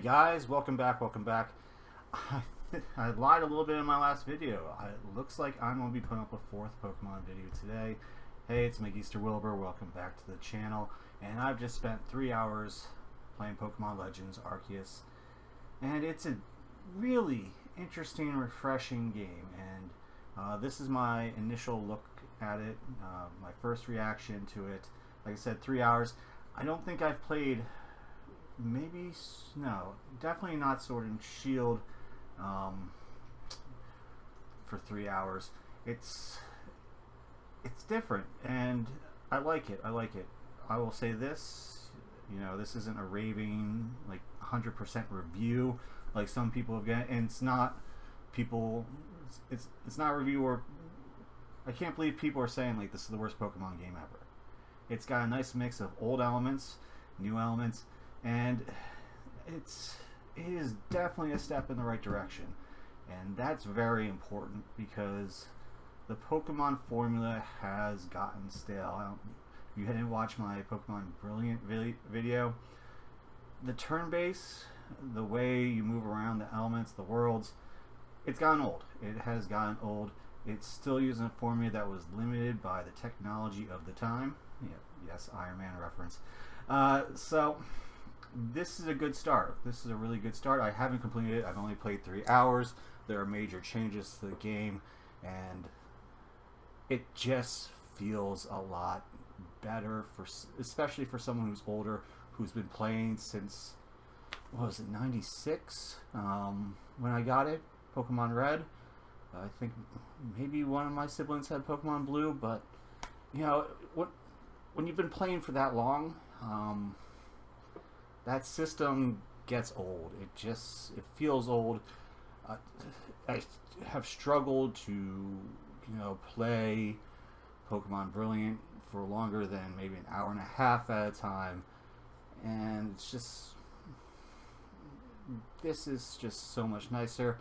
Guys, welcome back, welcome back. I lied a little bit in my last video. It looks like I'm going to be putting up a fourth Pokemon video today. Hey, it's Magister Wilbur, welcome back to the channel. And I've just spent 3 hours playing Pokemon Legends Arceus. And it's a really interesting, refreshing game. And this is my initial look at it, my first reaction to it. Like I said, 3 hours. I don't think I've played... no, definitely not Sword and Shield for 3 hours. It's different, and I like it. I will say this, this isn't a raving, like, 100% review like some people have got, and it's not a review where I can't believe people are saying, like, this is the worst Pokemon game ever. It's got a nice mix of old elements, new elements, and it is definitely a step in the right direction, and that's very important because the Pokemon formula has gotten stale. If you didn't watch my Pokemon Brilliant video, the turn base, the way you move around the elements, the worlds, it's gotten old. It has gotten old. It's still using a formula that was limited by the technology of the time. Yeah, yes, Iron Man reference. So this is a good start. This is a really good start. I haven't completed it. I've only played 3 hours. There are major changes to the game, and it just feels a lot better, especially for someone who's older, who's been playing since, what was it, 96 when I got it, Pokemon Red. I think maybe one of my siblings had Pokemon Blue, but when you've been playing for that long, that system gets old. It feels old. I have struggled to play Pokemon Brilliant for longer than maybe an hour and a half at a time, and this is just so much nicer.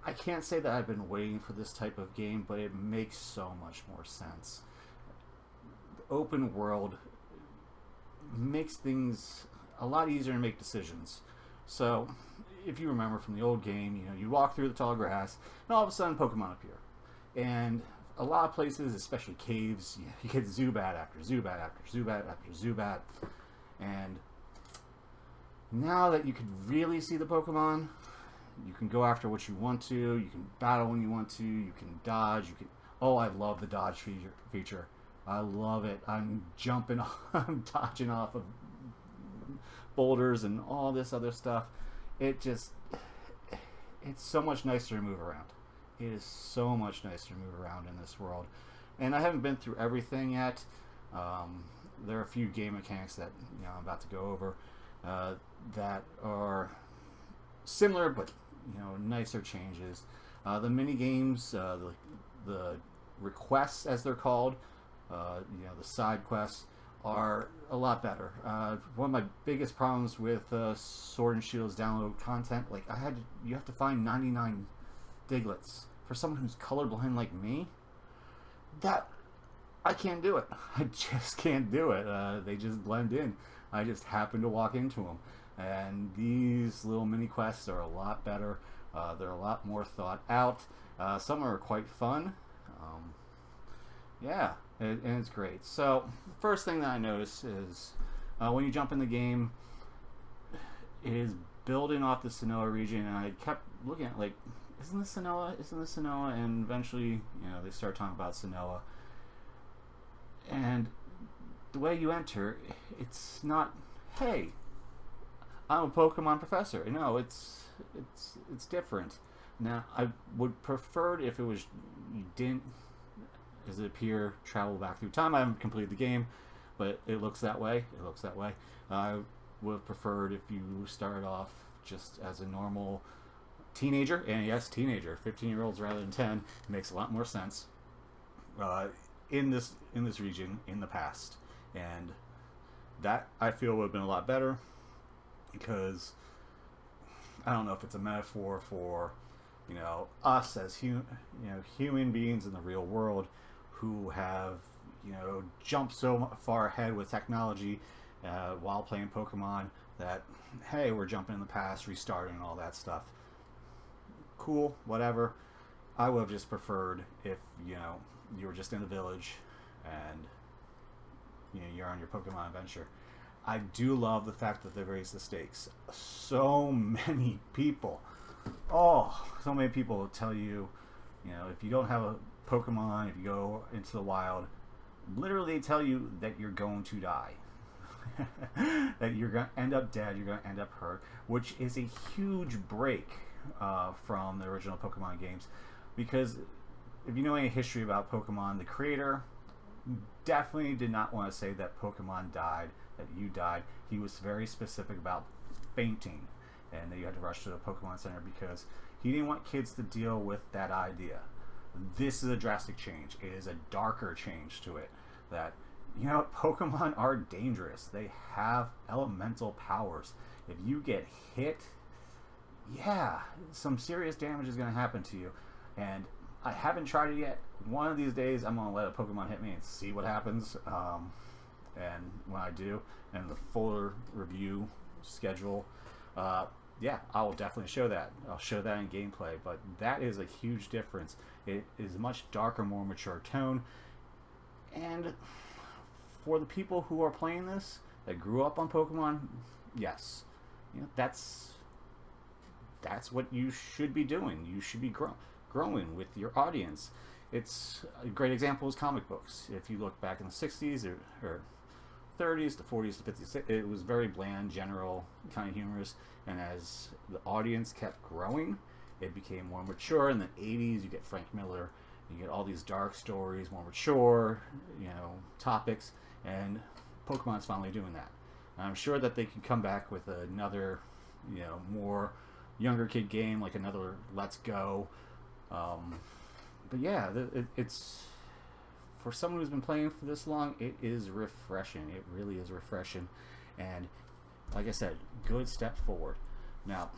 I can't say that I've been waiting for this type of game, but it makes so much more sense. The open world makes things a lot easier to make decisions. So, if you remember from the old game, you walk through the tall grass, and all of a sudden Pokemon appear. And a lot of places, especially caves, you get Zubat after Zubat after Zubat after Zubat. And now that you can really see the Pokemon, you can go after what you want to, you can battle when you want to, you can dodge, oh, I love the dodge feature. I love it. I'm dodging off of boulders and all this other stuff. It's so much nicer to move around. It is so much nicer to move around in this world. And I haven't been through everything yet. There are a few game mechanics that I'm about to go over that are similar, but nicer changes. The mini games, the requests as they're called, the side quests are a lot better. One of my biggest problems with Sword and Shield's download content, like you have to find 99 Diglets for someone who's colorblind like me. That I can't do it. I just can't do it. They just blend in. I just happen to walk into them. And these little mini quests are a lot better. They're a lot more thought out. Some are quite fun. Yeah, and it's great. So the first thing that I noticed is when you jump in the game, it is building off the Sinnoh region, and I kept looking at, like, isn't this Sinnoh? Isn't this Sinnoh? And eventually, they start talking about Sinnoh. And the way you enter, it's not, hey, I'm a Pokemon professor. No, it's different. Now, I would prefer if it was, you didn't, as it appear, travel back through time. I haven't completed the game, but it looks that way. I would have preferred if you started off just as a normal teenager, and yes, teenager, 15-year-olds rather than 10. It makes a lot more sense in this region in the past, and that I feel would have been a lot better, because I don't know if it's a metaphor for us as human beings in the real world who have jumped so far ahead with technology while playing Pokemon that, hey, we're jumping in the past, restarting, all that stuff. Cool, whatever. I would have just preferred if, you were just in the village and, you're on your Pokemon adventure. I do love the fact that they've raised the stakes. So many people, so many people will tell you, if you don't have a Pokemon, if you go into the wild, literally tell you that you're going to die. That you're going to end up dead, you're going to end up hurt, which is a huge break from the original Pokemon games. Because if you know any history about Pokemon, the creator definitely did not want to say that Pokemon died, that you died. He was very specific about fainting and that you had to rush to the Pokemon Center because he didn't want kids to deal with that idea. This is a drastic change. It is a darker change to it. That, Pokemon are dangerous. They have elemental powers. If you get hit, some serious damage is going to happen to you. And I haven't tried it yet. One of these days, I'm going to let a Pokemon hit me and see what happens. And when I do, and the fuller review schedule, I will definitely show that. I'll show that in gameplay. But that is a huge difference. It is a much darker, more mature tone. And for the people who are playing this, that grew up on Pokemon, yes. That's what you should be doing. You should be growing with your audience. It's a great example is comic books. If you look back in the 60s or 30s, the 40s, the 50s, it was very bland, general, kind of humorous. And as the audience kept growing, it became more mature. In the 80s, you get Frank Miller. You get all these dark stories, more mature, topics. And Pokemon's finally doing that. And I'm sure that they can come back with another, more younger kid game, like another Let's Go. But yeah, it's for someone who's been playing for this long, it is refreshing. It really is refreshing. And like I said, good step forward. Now,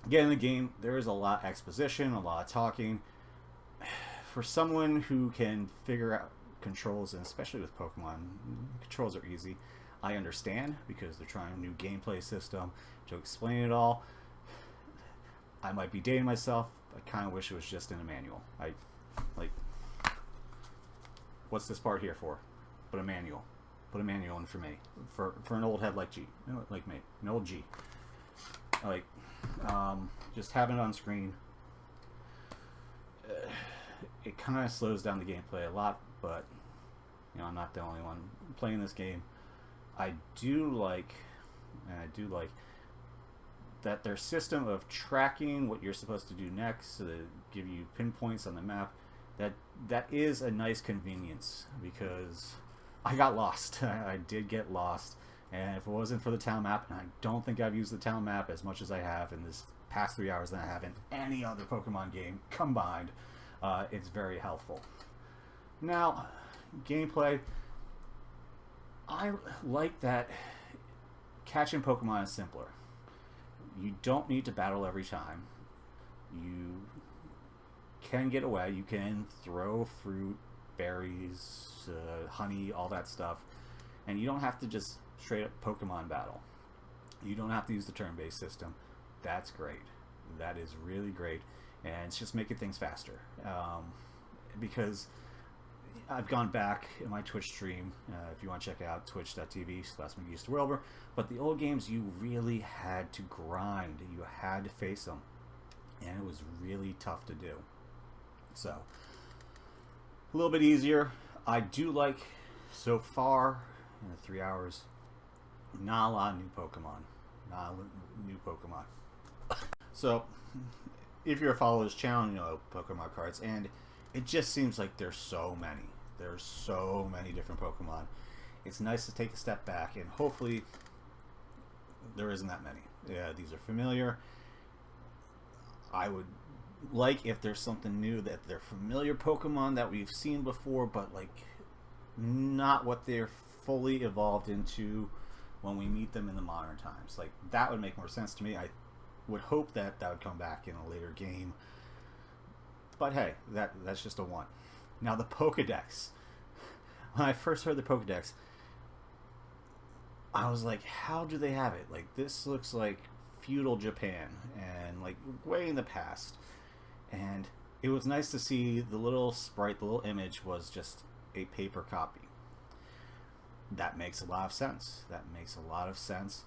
again, in the game, there is a lot of exposition, a lot of talking. For someone who can figure out controls, and especially with Pokemon, controls are easy. I understand because they're trying a new gameplay system to explain it all. I might be dating myself. I kind of wish it was just in a manual. What's this part here for? But a manual. Put a manual in for me. For an old head like me. An old G. Just having it on screen. It kind of slows down the gameplay a lot, but I'm not the only one playing this game. I do like that their system of tracking what you're supposed to do next, to give you pinpoints on the map, that is a nice convenience, because I got lost. I did get lost, and if it wasn't for the town map, and I don't think I've used the town map as much as I have in this past 3 hours than I have in any other Pokemon game combined, it's very helpful. Now, gameplay, I like that catching Pokemon is simpler. You don't need to battle every time. You can get away. You can throw fruit, berries, honey, all that stuff. And you don't have to just straight up Pokemon battle. You don't have to use the turn-based system. That's great. That is really great. And it's just making things faster. Because I've gone back in my Twitch stream, if you want to check out twitch.tv/McGeesterWilbur, but the old games, you really had to grind. You had to face them. And it was really tough to do. So, a little bit easier. I do like, so far, in the 3 hours, not a lot of new Pokemon. So, if you're a follower of this channel, you know Pokemon cards, and it just seems like there's so many. There's so many different Pokemon. It's nice to take a step back, and hopefully there isn't that many. Yeah, these are familiar. I would like if there's something new, that they're familiar Pokemon that we've seen before, but like not what they're fully evolved into when we meet them in the modern times. Like, that would make more sense to me. I would hope that would come back in a later game. But hey, that's just a one. Now the Pokedex. When I first heard the Pokedex, I was like, how do they have it? Like, this looks like feudal Japan and like way in the past. And it was nice to see the little sprite, the little image was just a paper copy. That makes a lot of sense. That makes a lot of sense.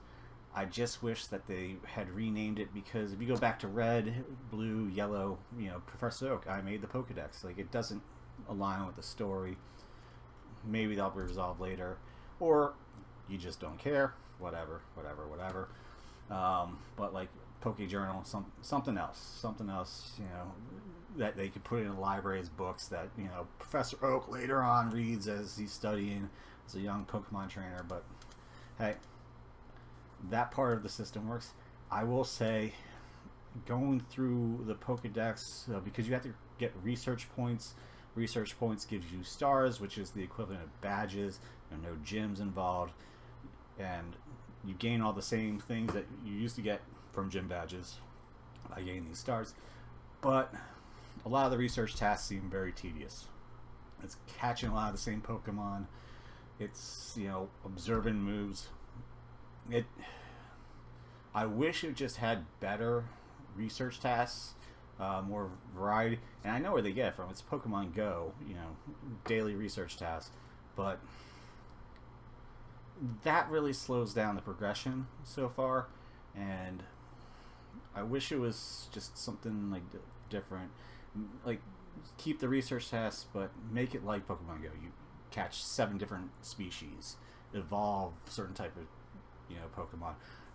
I just wish that they had renamed it, because if you go back to red, blue, yellow, Professor Oak, I made the Pokedex. Like, it doesn't align with the story. Maybe that'll be resolved later. Or you just don't care. Whatever. But like Poke Journal, something else, that they could put in a library as books that, Professor Oak later on reads as he's studying as a young Pokemon trainer. But hey, that part of the system works. I will say, going through the Pokedex, because you have to get research points. Research points gives you stars, which is the equivalent of badges. There are no gyms involved, and you gain all the same things that you used to get from gym badges by getting these stars. But a lot of the research tasks seem very tedious. It's catching a lot of the same Pokemon. It's, observing moves. I wish it just had better research tasks, more variety. And I know where they get it from. It's Pokemon Go, daily research tasks. But that really slows down the progression so far. And I wish it was just something like different. Like, keep the research tasks, but make it like Pokemon Go. You catch 7 different species, evolve certain type of Pokemon.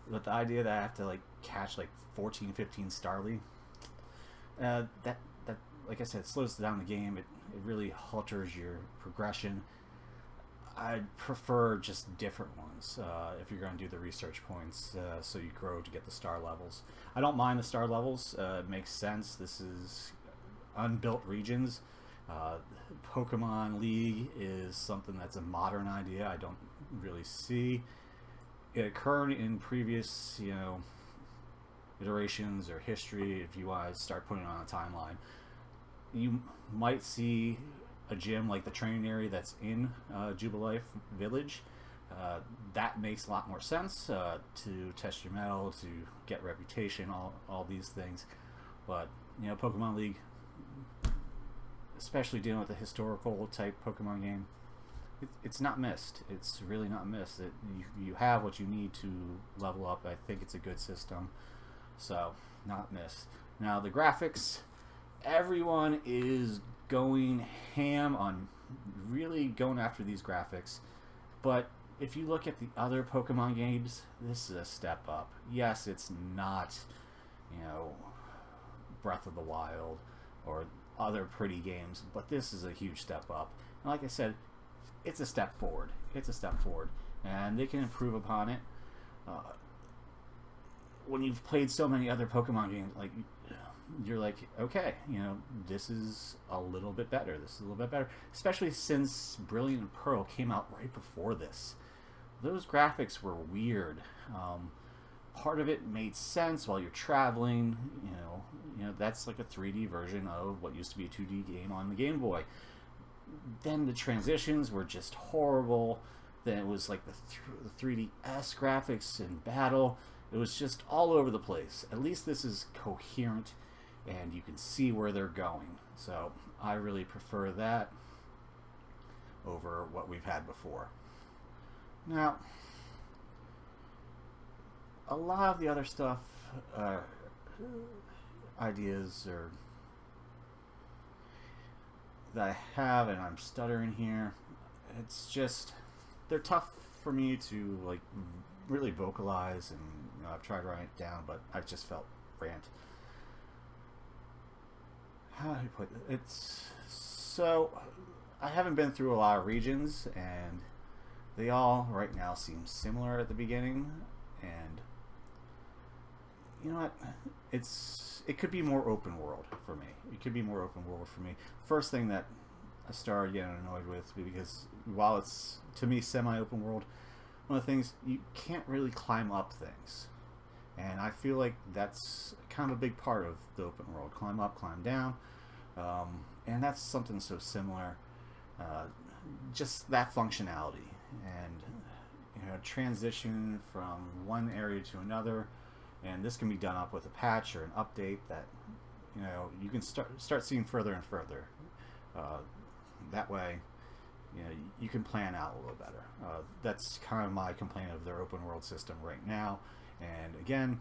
But the idea that I have to like catch like 14, 15 Starly, that like I said, slows down the game. It really halters your progression. I'd prefer just different ones if you're going to do the research points, so you grow to get the star levels. I don't mind the star levels. It makes sense. This is unbuilt regions. Pokemon League is something that's a modern idea. I don't really see it occurred in previous, iterations or history. If you want to start putting it on a timeline, you might see a gym like the training area that's in Jubilife Village. That makes a lot more sense to test your mettle, to get reputation, all these things. But Pokemon League, especially dealing with a historical type Pokemon game, it's not missed. It's really not missed. You have what you need to level up. I think it's a good system, so not missed. Now the graphics, everyone is going ham on really going after these graphics, but if you look at the other Pokemon games, this is a step up. Yes, it's not Breath of the Wild or other pretty games, but this is a huge step up. And like I said, it's a step forward. It's a step forward, and they can improve upon it. When you've played so many other Pokemon games, like, you're like, okay, this is a little bit better. This is a little bit better, especially since Brilliant and Pearl came out right before this. Those graphics were weird. Part of it made sense while you're traveling. That's like a 3D version of what used to be a 2D game on the Game Boy. Then the transitions were just horrible. Then it was like the 3DS graphics in battle. It was just all over the place. At least this is coherent, and you can see where they're going. So I really prefer that over what we've had before. Now, a lot of the other stuff, ideas or that I have, and I'm stuttering here, it's just, they're tough for me to like really vocalize, and I've tried writing it down, but I just felt rant. How do you put it? It's so, I haven't been through a lot of regions, and they all right now seem similar at the beginning, and you know what, it could be more open world for me. It could be more open world for me. First thing that I started getting annoyed with, because while it's to me semi-open world, one of the things, you can't really climb up things, and I feel like that's kind of a big part of the open world. Climb up, climb down, and that's something so similar. Just that functionality, and transition from one area to another, and this can be done up with a patch or an update that you can start seeing further and further. That way, you can plan out a little better. That's kind of my complaint of their open world system right now. And again,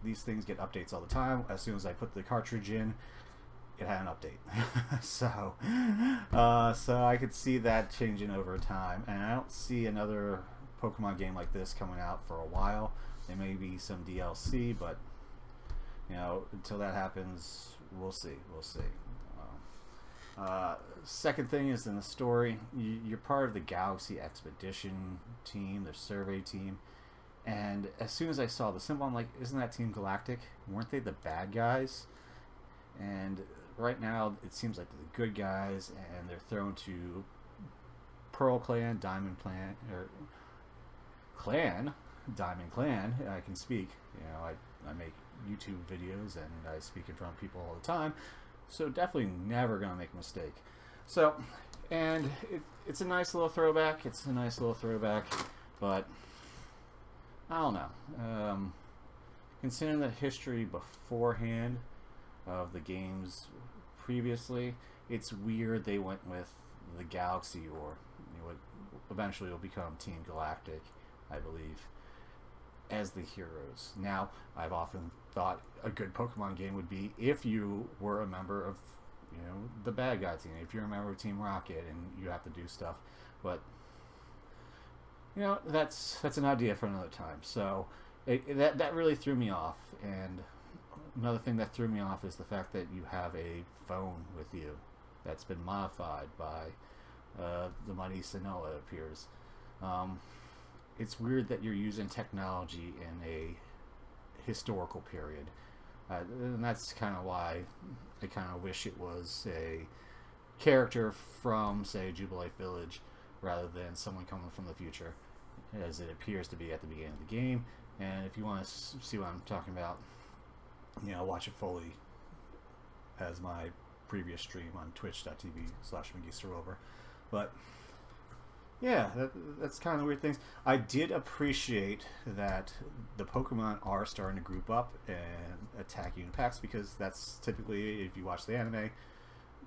these things get updates all the time. As soon as I put the cartridge in, it had an update. so I could see that changing over time, and I don't see another Pokemon game like this coming out for a while. There may be some DLC, but until that happens, we'll see. Second thing is in the story, you're part of the Galaxy Expedition team, the survey team, and as soon as I saw the symbol, I'm like, isn't that Team Galactic? Weren't they the bad guys? And right now, it seems like they're the good guys, and they're thrown to Pearl Clan, Diamond Clan, or Clan, Diamond Clan. I can speak. I make YouTube videos, and I speak in front of people all the time. So definitely never going to make a mistake. So, and it's a nice little throwback. But I don't know. Considering the history beforehand of the games previously, it's weird they went with the Galaxy, or what eventually will become Team Galactic, I believe, as the heroes. Now, I've often thought a good Pokemon game would be if you were a member of, the bad guy team, if you're a member of Team Rocket and you have to do stuff. But, that's an idea for another time. So, that really threw me off. And another thing that threw me off is the fact that you have a phone with you that's been modified by the mighty Sinnoh, it appears. It's weird that you're using technology in a historical period. And that's kind of why I kind of wish it was a character from, say, Jubilee Village, rather than someone coming from the future, as it appears to be at the beginning of the game. And if you want to see what I'm talking about, watch it fully as my previous stream on twitch.tv/McGeesterOver. But yeah, that's kind of the weird things. I did appreciate that the Pokemon are starting to group up and attack you in packs, because that's typically, if you watch the anime,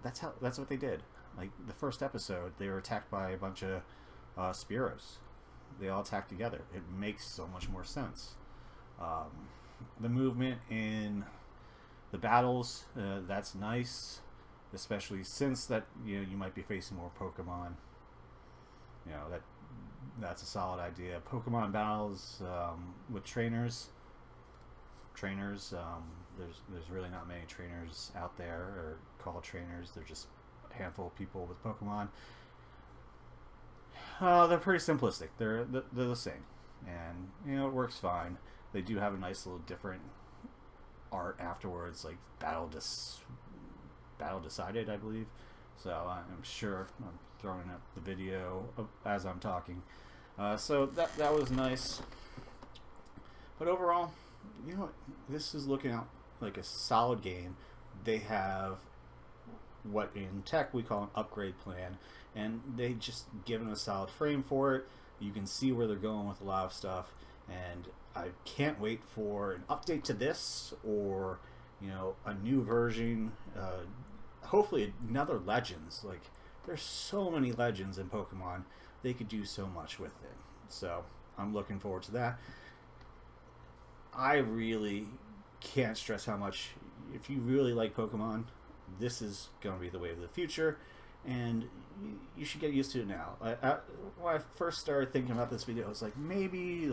that's what they did. Like the first episode, they were attacked by a bunch of Spearows. They all attack together. It makes so much more sense. The movement in the battles, that's nice, especially since that you might be facing more Pokemon. That's a solid idea. Pokemon battles with trainers. There's really not many trainers out there, or called trainers. They're just a handful of people with Pokemon. They're pretty simplistic. They're the same, and it works fine. They do have a nice little different art afterwards, like battle decided, I believe. So I'm sure I'm throwing up the video as I'm talking. So that was nice. But overall, this is looking out like a solid game. They have what in tech we call an upgrade plan, and they just given a solid frame for it. You can see where they're going with a lot of stuff, and I can't wait for an update to this, or a new version. Hopefully another Legends. Like, there's so many Legends in Pokemon. They could do so much with it. So I'm looking forward to that. I really can't stress how much, if you really like Pokemon, this is going to be the way of the future, and you should get used to it now. When I first started thinking about this video, I was like, maybe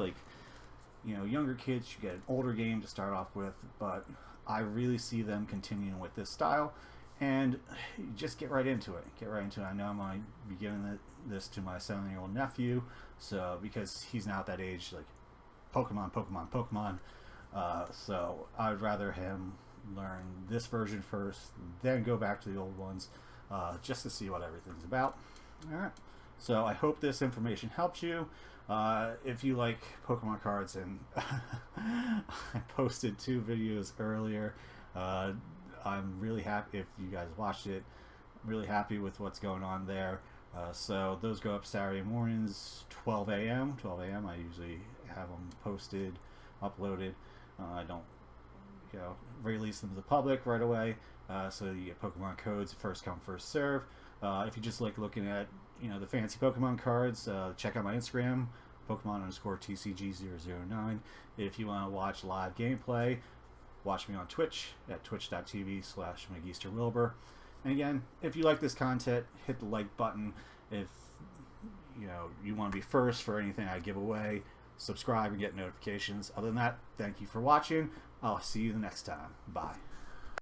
younger kids should get an older game to start off with, but I really see them continuing with this style, and just get right into it. I know I'm going to be giving this to my 7-year-old nephew, so because he's now at that age, like Pokemon. So I'd rather him learn this version first, then go back to the old ones, just to see what everything's about. Alright, so I hope this information helps you. If you like Pokemon cards, and I posted 2 videos earlier, I'm really happy if you guys watched it. I'm really happy with what's going on there. So those go up Saturday mornings, 12 a.m. 12 a.m. I usually have them posted, uploaded. I don't, release them to the public right away. So you get Pokemon codes, first come, first serve. If you just like looking at, the fancy Pokemon cards, check out my Instagram, Pokemon_TCG009. If you want to watch live gameplay, watch me on Twitch at twitch.tv/McGeesterWilbur. And again, if you like this content, hit the like button. If you want to be first for anything I give away, subscribe and get notifications. Other than that, thank you for watching. I'll see you the next time. Bye.